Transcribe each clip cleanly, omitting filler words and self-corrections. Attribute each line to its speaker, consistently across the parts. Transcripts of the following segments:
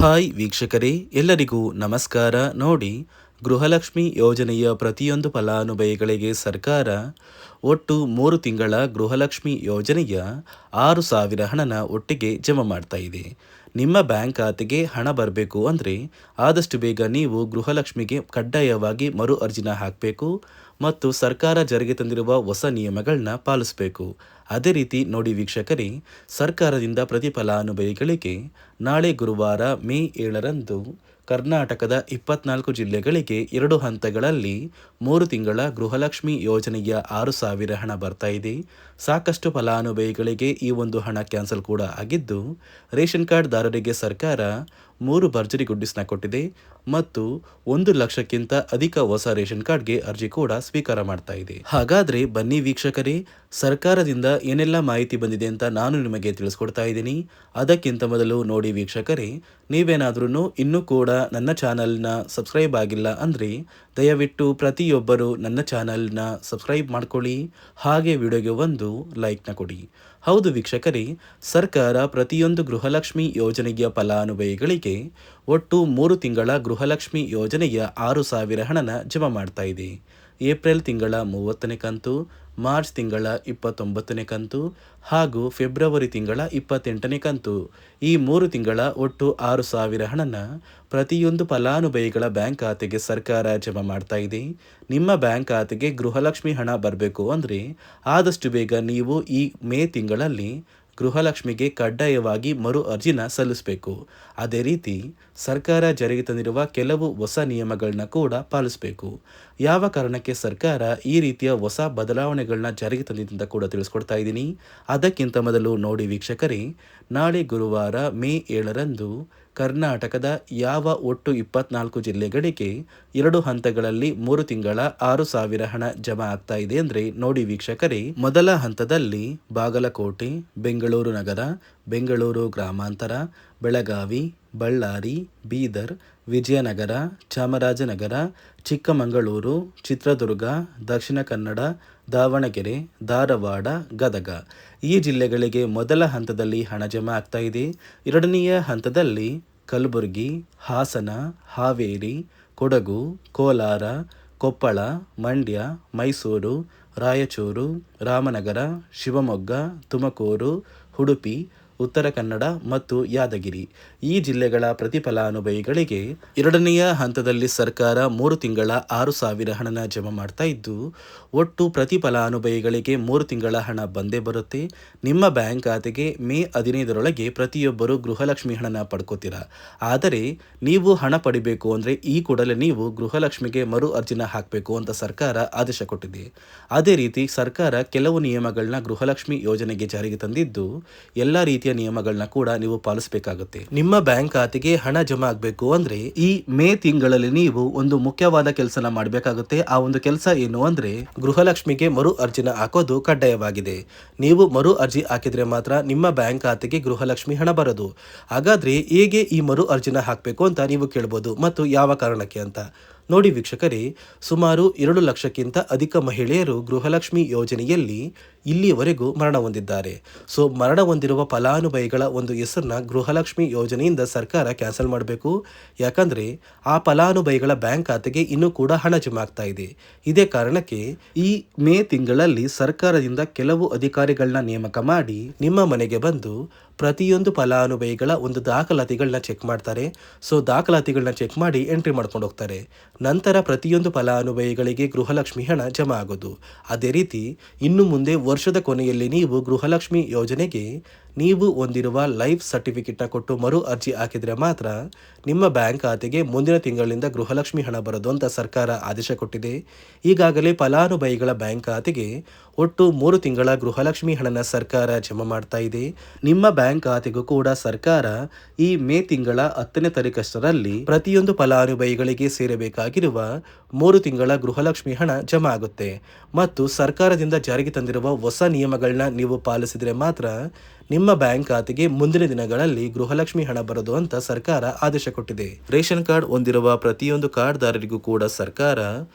Speaker 1: Hi ವೀಕ್ಷಕರೇ, ಎಲ್ಲರಿಗೂ ನಮಸ್ಕಾರ. ನೋಡಿ, ಗೃಹಲಕ್ಷ್ಮಿ ಯೋಜನೆಯ ಪ್ರತಿಯೊಂದು ಫಲಾನುಭವಿಗಳಿಗೆ ಸರ್ಕಾರ ಒಟ್ಟು 3 ತಿಂಗಳ ಗೃಹಲಕ್ಷ್ಮಿ ಯೋಜನೆಯ 6,000 ಹಣನ ಒಟ್ಟಿಗೆ ಜಮಾ ಮಾಡ್ತಾ ಇದೆ. ನಿಮ್ಮ ಬ್ಯಾಂಕ್ ಖಾತೆಗೆ ಹಣ ಬರಬೇಕು ಅಂದರೆ ಆದಷ್ಟು ಬೇಗ ನೀವು ಗೃಹಲಕ್ಷ್ಮಿಗೆ ಕಡ್ಡಾಯವಾಗಿ ಮರು ಅರ್ಜಿನ ಹಾಕಬೇಕು ಮತ್ತು ಸರ್ಕಾರ ಜಾರಿಗೆ ತಂದಿರುವ ಹೊಸ ನಿಯಮಗಳನ್ನ ಪಾಲಿಸಬೇಕು. ಅದೇ ರೀತಿ ನೋಡಿ ವೀಕ್ಷಕರೇ, ಸರ್ಕಾರದಿಂದ ಪ್ರತಿ ಫಲಾನುಭವಿಗಳಿಗೆ ನಾಳೆ ಗುರುವಾರ ಮೇ 7ರಂದು ಕರ್ನಾಟಕದ 24 ಜಿಲ್ಲೆಗಳಿಗೆ 2 ಹಂತಗಳಲ್ಲಿ 3 ತಿಂಗಳ ಗೃಹಲಕ್ಷ್ಮಿ ಯೋಜನೆಯ 6,000 ಹಣ ಬರ್ತಾ ಇದೆ. ಸಾಕಷ್ಟು ಫಲಾನುಭವಿಗಳಿಗೆ ಈ ಒಂದು ಹಣ ಕ್ಯಾನ್ಸಲ್ ಕೂಡ ಆಗಿದ್ದು, ರೇಷನ್ ಕಾರ್ಡ್ ದಾರರಿಗೆ ಸರ್ಕಾರ 3 ಭರ್ಜರಿ ಗುಡ್ಡಿಸ್ನ ಕೊಟ್ಟಿದೆ ಮತ್ತು 1,00,000ಕ್ಕಿಂತ ಅಧಿಕ ಹೊಸ ರೇಷನ್ ಕಾರ್ಡ್ಗೆ ಅರ್ಜಿ ಕೂಡ ಸ್ವೀಕಾರ ಮಾಡ್ತಾ ಇದೆ. ಹಾಗಾದ್ರೆ ಬನ್ನಿ ವೀಕ್ಷಕರೇ, ಸರ್ಕಾರದಿಂದ ಏನೆಲ್ಲ ಮಾಹಿತಿ ಬಂದಿದೆ ಅಂತ ನಾನು ನಿಮಗೆ ತಿಳಿಸ್ಕೊಡ್ತಾ ಇದ್ದೀನಿ. ಅದಕ್ಕಿಂತ ಮೊದಲು ನೋಡಿ ವೀಕ್ಷಕರೇ, ನೀವೇನಾದ್ರೂ ಇನ್ನೂ ಕೂಡ ನನ್ನ ಚಾನಲ್ನ ಸಬ್ಸ್ಕ್ರೈಬ್ ಆಗಿಲ್ಲ ಅಂದರೆ ದಯವಿಟ್ಟು ಪ್ರತಿಯೊಬ್ಬರು ನನ್ನ ಚಾನಲ್ನ ಸಬ್ಸ್ಕ್ರೈಬ್ ಮಾಡ್ಕೊಳ್ಳಿ, ಹಾಗೆ ವಿಡಿಯೋಗೆ ಒಂದು ಲೈಕ್ನ ಕೊಡಿ. ಹೌದು ವೀಕ್ಷಕರೇ, ಸರ್ಕಾರ ಪ್ರತಿಯೊಂದು ಗೃಹಲಕ್ಷ್ಮಿ ಯೋಜನೆಯ ಫಲಾನುಭವಿಗಳಿಗೆ ಒಟ್ಟು 3 ತಿಂಗಳ ಗೃಹಲಕ್ಷ್ಮಿ ಯೋಜನೆಯ 6,000 ಹಣನ ಜಮಾ ಮಾಡ್ತಾ ಇದೆ. ಏಪ್ರಿಲ್ ತಿಂಗಳ 30ನೇ ಕಂತು, ಮಾರ್ಚ್ ತಿಂಗಳ 29ನೇ ಕಂತು ಹಾಗೂ ಫೆಬ್ರವರಿ ತಿಂಗಳ 28ನೇ ಕಂತು, ಈ 3 ತಿಂಗಳ ಒಟ್ಟು 6,000 ಹಣನ ಪ್ರತಿಯೊಂದು ಫಲಾನುಭವಿಗಳ ಬ್ಯಾಂಕ್ ಖಾತೆಗೆ ಸರ್ಕಾರ ಜಮಾ ಮಾಡ್ತಾ ಇದೆ. ನಿಮ್ಮ ಬ್ಯಾಂಕ್ ಖಾತೆಗೆ ಗೃಹಲಕ್ಷ್ಮಿ ಹಣ ಬರಬೇಕು ಅಂದರೆ ಆದಷ್ಟು ಬೇಗ ನೀವು ಈ ಮೇ ತಿಂಗಳಲ್ಲಿ ಗೃಹಲಕ್ಷ್ಮಿಗೆ ಕಡ್ಡಾಯವಾಗಿ ಮರು ಅರ್ಜಿನ ಸಲ್ಲಿಸಬೇಕು. ಅದೇ ರೀತಿ ಸರ್ಕಾರ ಜಾರಿಗೆ ತಂದಿರುವ ಕೆಲವು ಹೊಸ ನಿಯಮಗಳನ್ನ ಕೂಡ ಪಾಲಿಸಬೇಕು. ಯಾವ ಕಾರಣಕ್ಕೆ ಸರ್ಕಾರ ಈ ರೀತಿಯ ಹೊಸ ಬದಲಾವಣೆಗಳನ್ನ ಜಾರಿಗೆ ತಂದಿದೆ ಅಂತ ಕೂಡ ತಿಳಿಸ್ಕೊಡ್ತಾ ಇದ್ದೀನಿ. ಅದಕ್ಕಿಂತ ಮೊದಲು ನೋಡಿ ವೀಕ್ಷಕರೇ, ನಾಳೆ ಗುರುವಾರ ಮೇ 7ರಂದು ಕರ್ನಾಟಕದ ಯಾವ ಒಟ್ಟು 24 ಜಿಲ್ಲೆಗಳಿಗೆ 2 ಹಂತಗಳಲ್ಲಿ 3 ತಿಂಗಳ 6,000 ಹಣ ಜಮಾ ಆಗ್ತಾ ಇದೆ ಅಂದರೆ ನೋಡಿ ವೀಕ್ಷಕರೇ, ಮೊದಲ ಹಂತದಲ್ಲಿ ಬಾಗಲಕೋಟೆ, ಬೆಂಗಳೂರು ನಗರ, ಬೆಂಗಳೂರು ಗ್ರಾಮಾಂತರ, ಬೆಳಗಾವಿ, ಬಳ್ಳಾರಿ, ಬೀದರ್, ವಿಜಯನಗರ, ಚಾಮರಾಜನಗರ, ಚಿಕ್ಕಮಗಳೂರು, ಚಿತ್ರದುರ್ಗ, ದಕ್ಷಿಣ ಕನ್ನಡ, ದಾವಣಗೆರೆ, ಧಾರವಾಡ, ಗದಗ ಈ ಜಿಲ್ಲೆಗಳಿಗೆ ಮೊದಲ ಹಂತದಲ್ಲಿ ಹಣ ಜಮಾ ಆಗ್ತಾ ಇದೆ. ಎರಡನೆಯ ಹಂತದಲ್ಲಿ ಕಲಬುರಗಿ, ಹಾಸನ, ಹಾವೇರಿ, ಕೊಡಗು, ಕೋಲಾರ, ಕೊಪ್ಪಳ, ಮಂಡ್ಯ, ಮೈಸೂರು, ರಾಯಚೂರು, ರಾಮನಗರ, ಶಿವಮೊಗ್ಗ, ತುಮಕೂರು, ಉಡುಪಿ, ಉತ್ತರ ಕನ್ನಡ ಮತ್ತು ಯಾದಗಿರಿ ಈ ಜಿಲ್ಲೆಗಳ ಪ್ರತಿ ಫಲಾನುಭವಿಗಳಿಗೆ ಎರಡನೆಯ ಹಂತದಲ್ಲಿ ಸರ್ಕಾರ 3 ತಿಂಗಳ 6,000 ಹಣನ ಜಮಾ ಮಾಡ್ತಾ ಇದ್ದು, ಒಟ್ಟು ಪ್ರತಿ ಫಲಾನುಭವಿಗಳಿಗೆ 3 ತಿಂಗಳ ಹಣ ಬಂದೇ ಬರುತ್ತೆ. ನಿಮ್ಮ ಬ್ಯಾಂಕ್ ಖಾತೆಗೆ ಮೇ 15ರೊಳಗೆ ಪ್ರತಿಯೊಬ್ಬರು ಗೃಹಲಕ್ಷ್ಮಿ ಹಣನ ಪಡ್ಕೋತೀರಾ. ಆದರೆ ನೀವು ಹಣ ಪಡಿಬೇಕು ಅಂದರೆ ಈ ಕೂಡಲೇ ನೀವು ಗೃಹಲಕ್ಷ್ಮಿಗೆ ಮರು ಅರ್ಜಿನ ಹಾಕಬೇಕು ಅಂತ ಸರ್ಕಾರ ಆದೇಶ ಕೊಟ್ಟಿದೆ. ಅದೇ ರೀತಿ ಸರ್ಕಾರ ಕೆಲವು ನಿಯಮಗಳನ್ನ ಗೃಹಲಕ್ಷ್ಮಿ ಯೋಜನೆಗೆ ಜಾರಿಗೆ ತಂದಿದ್ದು, ಎಲ್ಲ ರೀತಿಯ ನಿಯಮಗಳನ್ನ ಕೂಡ ನೀವು ಪಾಲಿಸಬೇಕಾಗುತ್ತೆ. ನಿಮ್ಮ ಬ್ಯಾಂಕ್ ಖಾತೆಗೆ ಹಣ ಜಮಾ ಆಗಬೇಕು ಅಂದ್ರೆ ಈ ಮೇ ತಿಂಗಳಲ್ಲಿ ನೀವು ಒಂದು ಮುಖ್ಯವಾದ ಕೆಲಸನ ಮಾಡಬೇಕಾಗುತ್ತೆ. ಆ ಒಂದು ಕೆಲಸ ಏನು ಅಂದ್ರೆ ಗೃಹಲಕ್ಷ್ಮಿಗೆ ಮರು ಅರ್ಜಿನ ಹಾಕೋದು ಕಡ್ಡಾಯವಾಗಿದೆ. ನೀವು ಮರು ಅರ್ಜಿ ಹಾಕಿದ್ರೆ ಮಾತ್ರ ನಿಮ್ಮ ಬ್ಯಾಂಕ್ ಖಾತೆಗೆ ಗೃಹಲಕ್ಷ್ಮಿ ಹಣ ಬರೋದು. ಹಾಗಾದ್ರೆ ಹೇಗೆ ಈ ಮರು ಅರ್ಜಿನ ಹಾಕಬೇಕು ಅಂತ ನೀವು ಕೇಳ್ಬೋದು, ಮತ್ತು ಯಾವ ಕಾರಣಕ್ಕೆ ಅಂತ ನೋಡಿ ವೀಕ್ಷಕರೇ, ಸುಮಾರು 2,00,000ಕ್ಕಿಂತ ಅಧಿಕ ಮಹಿಳೆಯರು ಗೃಹಲಕ್ಷ್ಮಿ ಯೋಜನೆಯಲ್ಲಿ ಇಲ್ಲಿಯವರೆಗೂ ಮರಣ ಹೊಂದಿದ್ದಾರೆ. ಸೊ ಮರಣ ಹೊಂದಿರುವ ಫಲಾನುಭವಿಗಳ ಒಂದು ಹೆಸರನ್ನ ಗೃಹಲಕ್ಷ್ಮಿ ಯೋಜನೆಯಿಂದ ಸರ್ಕಾರ ಕ್ಯಾನ್ಸಲ್ ಮಾಡಬೇಕು. ಯಾಕಂದ್ರೆ ಆ ಫಲಾನುಭವಿಗಳ ಬ್ಯಾಂಕ್ ಖಾತೆಗೆ ಇನ್ನೂ ಕೂಡ ಹಣ ಜಮಾ ಆಗ್ತಾ ಇದೆ. ಇದೇ ಕಾರಣಕ್ಕೆ ಈ ಮೇ ತಿಂಗಳಲ್ಲಿ ಸರ್ಕಾರದಿಂದ ಕೆಲವು ಅಧಿಕಾರಿಗಳನ್ನ ನೇಮಕ ಮಾಡಿ ನಿಮ್ಮ ಮನೆಗೆ ಬಂದು ಪ್ರತಿಯೊಂದು ಫಲಾನುಭವಿಗಳ ಒಂದು ದಾಖಲಾತಿಗಳನ್ನ ಚೆಕ್ ಮಾಡ್ತಾರೆ. ಸೊ ದಾಖಲಾತಿಗಳನ್ನ ಚೆಕ್ ಮಾಡಿ ಎಂಟ್ರಿ ಮಾಡ್ಕೊಂಡು ಹೋಗ್ತಾರೆ. ನಂತರ ಪ್ರತಿಯೊಂದು ಫಲಾನುಭವಿಗಳಿಗೆ ಗೃಹಲಕ್ಷ್ಮಿ ಹಣ ಜಮಾ ಆಗೋದು. ಅದೇ ರೀತಿ ಇನ್ನು ಮುಂದೆ ವರ್ಷದ ಕೊನೆಯಲ್ಲಿ ನೀವು ಗೃಹಲಕ್ಷ್ಮಿ ಯೋಜನೆಗೆ ನೀವು ಹೊಂದಿರುವ ಲೈಫ್ ಸರ್ಟಿಫಿಕೇಟ್ನ ಕೊಟ್ಟು ಮರು ಅರ್ಜಿ ಹಾಕಿದರೆ ಮಾತ್ರ ನಿಮ್ಮ ಬ್ಯಾಂಕ್ ಖಾತೆಗೆ ಮುಂದಿನ ತಿಂಗಳಿಂದ ಗೃಹಲಕ್ಷ್ಮಿ ಹಣ ಬರೋದು ಅಂತ ಸರ್ಕಾರ ಆದೇಶ ಕೊಟ್ಟಿದೆ. ಈಗಾಗಲೇ ಫಲಾನುಭವಿಗಳ ಬ್ಯಾಂಕ್ ಖಾತೆಗೆ ಒಟ್ಟು 3 ತಿಂಗಳ ಗೃಹಲಕ್ಷ್ಮಿ ಹಣನ ಸರ್ಕಾರ ಜಮಾ ಮಾಡ್ತಾ ಇದೆ. ನಿಮ್ಮ ಬ್ಯಾಂಕ್ ಖಾತೆಗೂ ಕೂಡ ಸರ್ಕಾರ ಈ ಮೇ ತಿಂಗಳ 10ನೇ ತಾರೀಕಷ್ಟರಲ್ಲಿ ಪ್ರತಿಯೊಂದು ಫಲಾನುಭವಿಗಳಿಗೆ ಸೇರಬೇಕಾಗಿರುವ 3 ತಿಂಗಳ ಗೃಹಲಕ್ಷ್ಮಿ ಹಣ ಜಮಾ ಆಗುತ್ತೆ. ಮತ್ತು ಸರ್ಕಾರದಿಂದ ಜಾರಿಗೆ ತಂದಿರುವ ಹೊಸ ನಿಯಮಗಳನ್ನ ನೀವು ಪಾಲಿಸಿದರೆ ಮಾತ್ರ ನಿಮ್ಮ ಬ್ಯಾಂಕ್ ಖಾತೆಗೆ ಮುಂದಿನ ದಿನಗಳಲ್ಲಿ ಗೃಹಲಕ್ಷ್ಮಿ ಹಣ ಬರೋದು ಅಂತ ಸರ್ಕಾರ ಆದೇಶ ಕೊಟ್ಟಿದೆ. ರೇಷನ್ ಕಾರ್ಡ್ ಹೊಂದಿರುವ ಪ್ರತಿಯೊಂದು ಕಾರ್ಡ್ದಾರರಿಗೂ ಕೂಡ ಸರ್ಕಾರ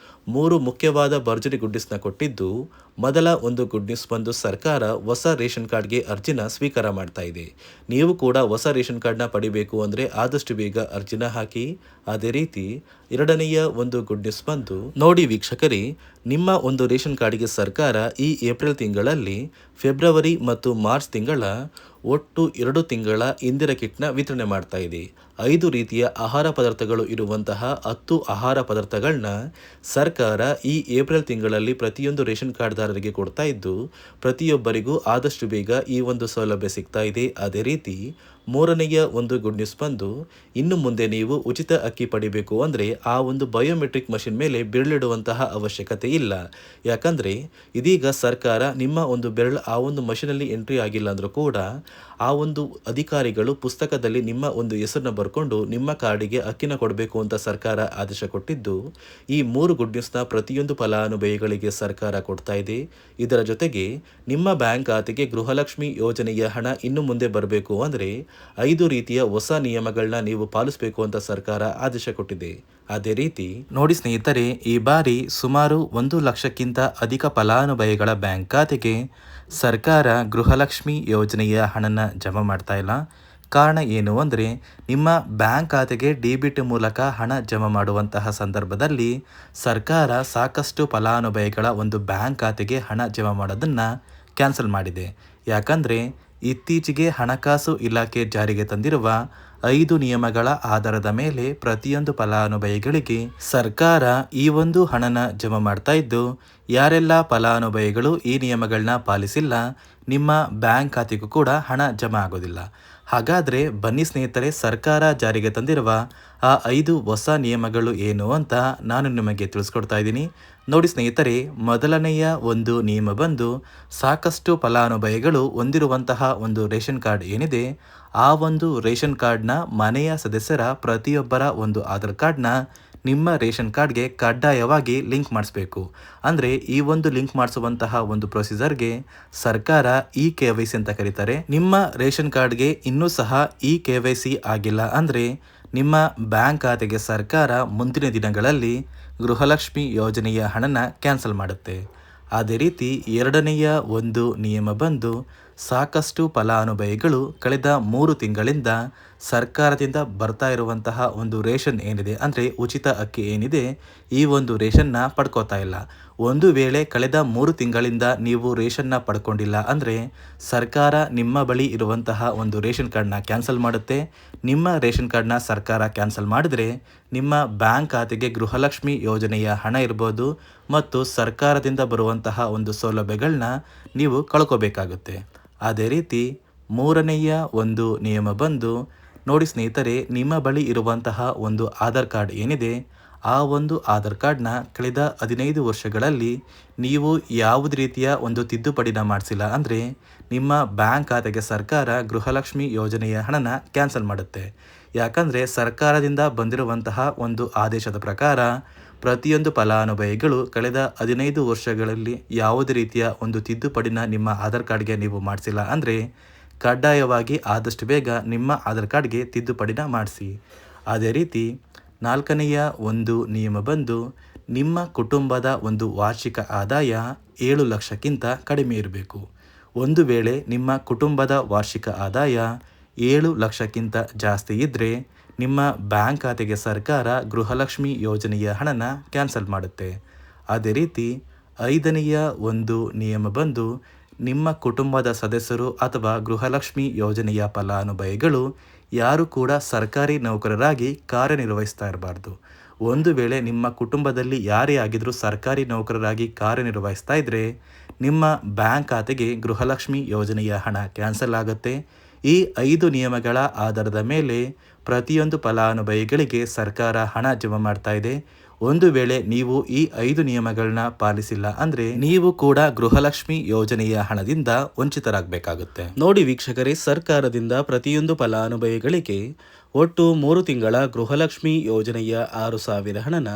Speaker 1: 3 ಮುಖ್ಯವಾದ ಭರ್ಜರಿ ಗುಡ್ಡಿಸ್ನ ಕೊಟ್ಟಿದ್ದು, ಮೊದಲ ಒಂದು ಗುಡ್ ನ್ಯೂಸ್ ಬಂದು ಸರ್ಕಾರ ಹೊಸ ರೇಷನ್ ಕಾರ್ಡ್ಗೆ ಅರ್ಜಿನ ಸ್ವೀಕಾರ ಮಾಡ್ತಾ ಇದೆ. ನೀವು ಕೂಡ ಹೊಸ ರೇಷನ್ ಕಾರ್ಡ್ನ ಪಡಿಬೇಕು ಅಂದರೆ ಆದಷ್ಟು ಬೇಗ ಅರ್ಜಿನ ಹಾಕಿ. ಅದೇ ರೀತಿ ಎರಡನೆಯ ಒಂದು ಗುಡ್ ನ್ಯೂಸ್ ಬಂದು ನೋಡಿ ವೀಕ್ಷಕರೇ, ನಿಮ್ಮ ಒಂದು ರೇಷನ್ ಕಾರ್ಡ್ಗೆ ಸರ್ಕಾರ ಈ ಏಪ್ರಿಲ್ ತಿಂಗಳಲ್ಲಿ ಫೆಬ್ರವರಿ ಮತ್ತು ಮಾರ್ಚ್ ತಿಂಗಳ ಒಟ್ಟು 2 ತಿಂಗಳ ಇಂದಿರ ಕಿಟ್ನ ವಿತರಣೆ ಮಾಡ್ತಾ ಇದೆ. 5 ರೀತಿಯ ಆಹಾರ ಪದಾರ್ಥಗಳು ಇರುವಂತಹ 10 ಆಹಾರ ಪದಾರ್ಥಗಳನ್ನ ಸರ್ಕಾರ ಈ ಏಪ್ರಿಲ್ ತಿಂಗಳಲ್ಲಿ ಪ್ರತಿಯೊಂದು ರೇಷನ್ ಕಾರ್ಡ್ದಾರರಿಗೆ ಕೊಡ್ತಾ ಇದ್ದು, ಪ್ರತಿಯೊಬ್ಬರಿಗೂ ಆದಷ್ಟು ಬೇಗ ಈ ಒಂದು ಸೌಲಭ್ಯ ಸಿಗ್ತಾ ಇದೆ. ಅದೇ ರೀತಿ ಮೂರನೆಯ ಒಂದು ಗುಡ್ ನ್ಯೂಸ್ ಬಂದು ಇನ್ನು ಮುಂದೆ ನೀವು ಉಚಿತ ಅಕ್ಕಿ ಪಡಿಬೇಕು ಅಂದರೆ ಆ ಒಂದು ಬಯೋಮೆಟ್ರಿಕ್ ಮಷಿನ್ ಮೇಲೆ ಬೆರಳಿಡುವಂತಹ ಅವಶ್ಯಕತೆ ಇಲ್ಲ. ಯಾಕಂದರೆ ಇದೀಗ ಸರ್ಕಾರ ನಿಮ್ಮ ಒಂದು ಬೆರಳು ಆ ಒಂದು ಮಷಿನಲ್ಲಿ ಎಂಟ್ರಿ ಆಗಿಲ್ಲ ಅಂದರೂ ಕೂಡ ಆ ಒಂದು ಅಧಿಕಾರಿಗಳು ಪುಸ್ತಕದಲ್ಲಿ ನಿಮ್ಮ ಒಂದು ಹೆಸರನ್ನ ಬರ್ಕೊಂಡು ನಿಮ್ಮ ಕಾರ್ಡಿಗೆ ಅಕ್ಕಿನ ಕೊಡಬೇಕು ಅಂತ ಸರ್ಕಾರ ಆದೇಶ ಕೊಟ್ಟಿದ್ದು, ಈ 3 ಗುಡ್ ನ್ಯೂಸ್ನ ಪ್ರತಿಯೊಂದು ಫಲಾನುಭವಿಗಳಿಗೆ ಸರ್ಕಾರ ಕೊಡ್ತಾ ಇದೆ. ಇದರ ಜೊತೆಗೆ ನಿಮ್ಮ ಬ್ಯಾಂಕ್ ಖಾತೆಗೆ ಗೃಹಲಕ್ಷ್ಮಿ ಯೋಜನೆಯ ಹಣ ಇನ್ನು ಮುಂದೆ ಬರಬೇಕು ಅಂದರೆ 5 ರೀತಿಯ ಹೊಸ ನಿಯಮಗಳನ್ನ ನೀವು ಪಾಲಿಸಬೇಕು ಅಂತ ಸರ್ಕಾರ ಆದೇಶ ಕೊಟ್ಟಿದೆ. ಅದೇ ರೀತಿ ನೋಡಿ ಸ್ನೇಹಿತರೆ, ಈ ಬಾರಿ ಸುಮಾರು 1 ಲಕ್ಷಕ್ಕಿಂತ ಅಧಿಕ ಫಲಾನುಭವಿಗಳ ಬ್ಯಾಂಕ್ ಖಾತೆಗೆ ಸರ್ಕಾರ ಗೃಹಲಕ್ಷ್ಮಿ ಯೋಜನೆಯ ಹಣನ ಜಮಾ ಮಾಡ್ತಾ ಇಲ್ಲ. ಕಾರಣ ಏನು ಅಂದರೆ, ನಿಮ್ಮ ಬ್ಯಾಂಕ್ ಖಾತೆಗೆ ಡೆಬಿಟ್ ಮೂಲಕ ಹಣ ಜಮಾ ಮಾಡುವಂತಹ ಸಂದರ್ಭದಲ್ಲಿ ಸರ್ಕಾರ ಸಾಕಷ್ಟು ಫಲಾನುಭವಿಗಳ ಒಂದು ಬ್ಯಾಂಕ್ ಖಾತೆಗೆ ಹಣ ಜಮಾ ಮಾಡೋದನ್ನು ಕ್ಯಾನ್ಸಲ್ ಮಾಡಿದೆ. ಯಾಕಂದರೆ ಇತ್ತೀಚೆಗೆ ಹಣಕಾಸು ಇಲಾಖೆ ಜಾರಿಗೆ ತಂದಿರುವ 5 ನಿಯಮಗಳ ಆಧಾರದ ಮೇಲೆ ಪ್ರತಿಯೊಂದು ಫಲಾನುಭವಿಗಳಿಗೆ ಸರ್ಕಾರ ಈ ಒಂದು ಹಣನ ಜಮಾ ಮಾಡ್ತಾ ಇದ್ದು, ಯಾರೆಲ್ಲ ಫಲಾನುಭವಿಗಳು ಈ ನಿಯಮಗಳನ್ನ ಪಾಲಿಸಿಲ್ಲ ನಿಮ್ಮ ಬ್ಯಾಂಕ್ ಖಾತೆಗೂ ಕೂಡ ಹಣ ಜಮಾ ಆಗೋದಿಲ್ಲ. ಹಾಗಾದರೆ ಬನ್ನಿ ಸ್ನೇಹಿತರೆ, ಸರ್ಕಾರ ಜಾರಿಗೆ ತಂದಿರುವ ಆ 5 ಹೊಸ ನಿಯಮಗಳು ಏನು ಅಂತ ನಾನು ನಿಮಗೆ ತಿಳಿಸ್ಕೊಡ್ತಾ ಇದ್ದೀನಿ. ನೋಡಿ ಸ್ನೇಹಿತರೆ, ಮೊದಲನೆಯ ಒಂದು ನಿಯಮ ಬಂದು ಸಾಕಷ್ಟು ಫಲಾನುಭವಿಗಳು ಹೊಂದಿರುವಂತಹ ಒಂದು ರೇಷನ್ ಕಾರ್ಡ್ ಏನಿದೆ, ಆ ಒಂದು ರೇಷನ್ ಕಾರ್ಡ್ನ ಮನೆಯ ಸದಸ್ಯರ ಪ್ರತಿಯೊಬ್ಬರ ಒಂದು ಆಧಾರ್ ಕಾರ್ಡ್ನ ನಿಮ್ಮ ರೇಷನ್ ಕಾರ್ಡ್ಗೆ ಕಡ್ಡಾಯವಾಗಿ ಲಿಂಕ್ ಮಾಡಿಸ್ಬೇಕು. ಅಂದರೆ ಈ ಒಂದು ಲಿಂಕ್ ಮಾಡಿಸುವಂತಹ ಒಂದು ಪ್ರೊಸೀಜರ್ಗೆ ಸರ್ಕಾರ KYC ಅಂತ ಕರೀತಾರೆ. ನಿಮ್ಮ ರೇಷನ್ ಕಾರ್ಡ್ಗೆ ಇನ್ನೂ ಸಹ KYC ಆಗಿಲ್ಲ ಅಂದರೆ ನಿಮ್ಮ ಬ್ಯಾಂಕ್ ಖಾತೆಗೆ ಸರ್ಕಾರ ಮುಂದಿನ ದಿನಗಳಲ್ಲಿ ಗೃಹಲಕ್ಷ್ಮಿ ಯೋಜನೆಯ ಹಣನ ಕ್ಯಾನ್ಸಲ್ ಮಾಡುತ್ತೆ. ಅದೇ ರೀತಿ ಎರಡನೆಯ ಒಂದು ನಿಯಮ ಬಂದು ಸಾಕಷ್ಟು ಫಲಾನುಭವಿಗಳು ಕಳೆದ 3 ತಿಂಗಳಿಂದ ಸರ್ಕಾರದಿಂದ ಬರ್ತಾ ಇರುವಂತಹ ಒಂದು ರೇಷನ್ ಏನಿದೆ, ಅಂದರೆ ಉಚಿತ ಅಕ್ಕಿ ಏನಿದೆ, ಈ ಒಂದು ರೇಷನ್ನ ಪಡ್ಕೋತಾ ಇಲ್ಲ. ಒಂದು ವೇಳೆ ಕಳೆದ 3 ತಿಂಗಳಿಂದ ನೀವು ರೇಷನ್ನ ಪಡ್ಕೊಂಡಿಲ್ಲ ಅಂದರೆ ಸರ್ಕಾರ ನಿಮ್ಮ ಬಳಿ ಇರುವಂತಹ ಒಂದು ರೇಷನ್ ಕಾರ್ಡ್ನ ಕ್ಯಾನ್ಸಲ್ ಮಾಡುತ್ತೆ. ನಿಮ್ಮ ರೇಷನ್ ಕಾರ್ಡ್ನ ಸರ್ಕಾರ ಕ್ಯಾನ್ಸಲ್ ಮಾಡಿದ್ರೆ ನಿಮ್ಮ ಬ್ಯಾಂಕ್ ಖಾತೆಗೆ ಗೃಹಲಕ್ಷ್ಮಿ ಯೋಜನೆಯ ಹಣ ಇರ್ಬೋದು ಮತ್ತು ಸರ್ಕಾರದಿಂದ ಬರುವಂತಹ ಒಂದು ಸೌಲಭ್ಯಗಳನ್ನ ನೀವು ಕಳ್ಕೋಬೇಕಾಗುತ್ತೆ. ಅದೇ ರೀತಿ ಮೂರನೆಯ ಒಂದು ನಿಯಮ ಬಂದು ನೋಡಿ ಸ್ನೇಹಿತರೆ, ನಿಮ್ಮ ಬಳಿ ಇರುವಂತಹ ಒಂದು ಆಧಾರ್ ಕಾರ್ಡ್ ಏನಿದೆ, ಆ ಒಂದು ಆಧಾರ್ ಕಾರ್ಡ್ನ ಕಳೆದ 15 ವರ್ಷಗಳಲ್ಲಿ ನೀವು ಯಾವುದೇ ರೀತಿಯ ಒಂದು ತಿದ್ದುಪಡಿನ ಮಾಡಿಸಿಲ್ಲ ಅಂದರೆ ನಿಮ್ಮ ಬ್ಯಾಂಕ್ ಖಾತೆಗೆ ಸರ್ಕಾರ ಗೃಹಲಕ್ಷ್ಮಿ ಯೋಜನೆಯ ಹಣನ ಕ್ಯಾನ್ಸಲ್ ಮಾಡುತ್ತೆ. ಯಾಕಂದರೆ ಸರ್ಕಾರದಿಂದ ಬಂದಿರುವಂತಹ ಒಂದು ಆದೇಶದ ಪ್ರಕಾರ ಪ್ರತಿಯೊಂದು ಫಲಾನುಭವಿಗಳು ಕಳೆದ 15 ವರ್ಷಗಳಲ್ಲಿ ಯಾವುದೇ ರೀತಿಯ ಒಂದು ತಿದ್ದುಪಡಿನ ನಿಮ್ಮ ಆಧಾರ್ ಕಾರ್ಡ್ಗೆ ನೀವು ಮಾಡಿಸಿಲ್ಲ ಅಂದರೆ ಕಡ್ಡಾಯವಾಗಿ ಆದಷ್ಟು ಬೇಗ ನಿಮ್ಮ ಆಧಾರ್ ಕಾರ್ಡ್ಗೆ ತಿದ್ದುಪಡಿನ ಮಾಡಿಸಿ. ಅದೇ ರೀತಿ ನಾಲ್ಕನೆಯ ಒಂದು ನಿಯಮ ಬಂದು ನಿಮ್ಮ ಕುಟುಂಬದ ಒಂದು ವಾರ್ಷಿಕ ಆದಾಯ 7 ಲಕ್ಷಕ್ಕಿಂತ ಕಡಿಮೆ ಇರಬೇಕು. ಒಂದು ವೇಳೆ ನಿಮ್ಮ ಕುಟುಂಬದ ವಾರ್ಷಿಕ ಆದಾಯ 7 ಲಕ್ಷಕ್ಕಿಂತ ಜಾಸ್ತಿ ಇದ್ದರೆ ನಿಮ್ಮ ಬ್ಯಾಂಕ್ ಖಾತೆಗೆ ಸರ್ಕಾರ ಗೃಹಲಕ್ಷ್ಮಿ ಯೋಜನೆಯ ಹಣನ ಕ್ಯಾನ್ಸಲ್ ಮಾಡುತ್ತೆ. ಅದೇ ರೀತಿ 5ನೆಯ ಒಂದು ನಿಯಮ ಬಂದು ನಿಮ್ಮ ಕುಟುಂಬದ ಸದಸ್ಯರು ಅಥವಾ ಗೃಹಲಕ್ಷ್ಮಿ ಯೋಜನೆಯ ಫಲಾನುಭವಿಗಳು ಯಾರು ಕೂಡ ಸರ್ಕಾರಿ ನೌಕರರಾಗಿ ಕಾರ್ಯನಿರ್ವಹಿಸ್ತಾ ಇರಬಾರ್ದು. ಒಂದು ವೇಳೆ ನಿಮ್ಮ ಕುಟುಂಬದಲ್ಲಿ ಯಾರೇ ಆಗಿದ್ರೂ ಸರ್ಕಾರಿ ನೌಕರರಾಗಿ ಕಾರ್ಯನಿರ್ವಹಿಸ್ತಾ ಇದ್ದರೆ ನಿಮ್ಮ ಬ್ಯಾಂಕ್ ಖಾತೆಗೆ ಗೃಹಲಕ್ಷ್ಮಿ ಯೋಜನೆಯ ಹಣ ಕ್ಯಾನ್ಸಲ್ ಆಗುತ್ತೆ. ಈ 5 ನಿಯಮಗಳ ಆಧಾರದ ಮೇಲೆ ಪ್ರತಿಯೊಂದು ಫಲಾನುಭವಿಗಳಿಗೆ ಸರ್ಕಾರ ಹಣ ಜಮಾ ಮಾಡ್ತಾ ಇದೆ. ಒಂದು ವೇಳೆ ನೀವು ಈ 5 ನಿಯಮಗಳನ್ನ ಪಾಲಿಸಿಲ್ಲ ಅಂದರೆ ನೀವು ಕೂಡ ಗೃಹಲಕ್ಷ್ಮಿ ಯೋಜನೆಯ ಹಣದಿಂದ ವಂಚಿತರಾಗಬೇಕಾಗುತ್ತೆ. ನೋಡಿ ವೀಕ್ಷಕರೇ, ಸರ್ಕಾರದಿಂದ ಪ್ರತಿಯೊಂದು ಫಲಾನುಭವಿಗಳಿಗೆ ಒಟ್ಟು 3 ತಿಂಗಳ ಗೃಹಲಕ್ಷ್ಮಿ ಯೋಜನೆಯ 6,000 ಹಣನ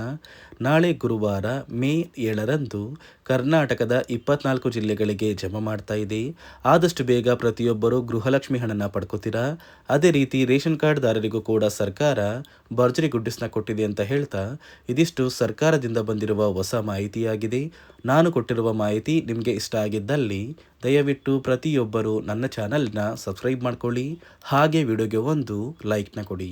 Speaker 1: ನಾಳೆ ಗುರುವಾರ ಮೇ 7ರಂದು ಕರ್ನಾಟಕದ 24 ಜಿಲ್ಲೆಗಳಿಗೆ ಜಮಾ ಮಾಡ್ತಾ ಇದೆ. ಆದಷ್ಟು ಬೇಗ ಪ್ರತಿಯೊಬ್ಬರು ಗೃಹಲಕ್ಷ್ಮಿ ಹಣನ ಪಡ್ಕೋತೀರಾ. ಅದೇ ರೀತಿ ರೇಷನ್ ಕಾರ್ಡ್ದಾರರಿಗೂ ಕೂಡ ಸರ್ಕಾರ ಭರ್ಜರಿ ಗುಡ್ಡಿಸ್ನ ಕೊಟ್ಟಿದೆ ಅಂತ ಹೇಳ್ತಾ, ಇದಿಷ್ಟು ಸರ್ಕಾರದಿಂದ ಬಂದಿರುವ ಹೊಸ ಮಾಹಿತಿಯಾಗಿದೆ. ನಾನು ಕೊಟ್ಟಿರುವ ಮಾಹಿತಿ ನಿಮಗೆ ಇಷ್ಟ ಆಗಿದ್ದಲ್ಲಿ ದಯವಿಟ್ಟು ಪ್ರತಿಯೊಬ್ಬರು ನನ್ನ ಚಾನಲ್ನ ಸಬ್ಸ್ಕ್ರೈಬ್ ಮಾಡ್ಕೊಳ್ಳಿ. ಹಾಗೆ ವಿಡಿಯೋಗೆ ಒಂದು ಲೈಕ್ನ ಕೊಡಿ.